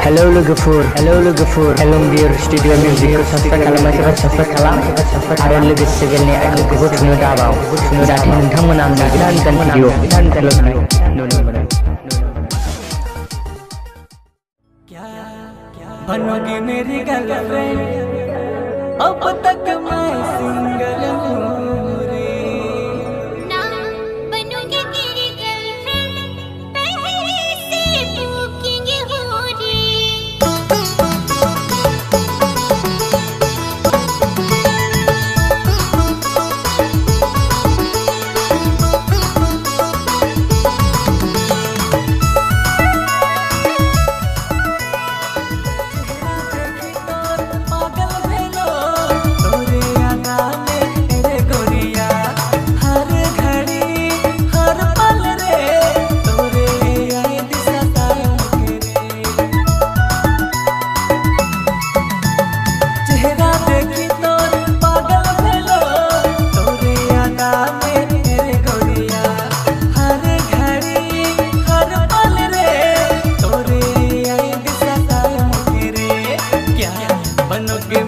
Hello Lugafur, hello dear studio music subscribe खालामनायखौ subscribe खालाम आरो लोगोसेनो आंखौ गुबुन दाबाव जाहाथे नोंथांमोना आंनि गोदान भिडिअ नुनो मोनो। बनोगी मेरी गर्लफ्रेंड, अब तक मैं सिंगल हूँ रे। ना बनूंगी तेरी गर्लफ्रेंड, पहले से बुकिंग हो रे। बनोगे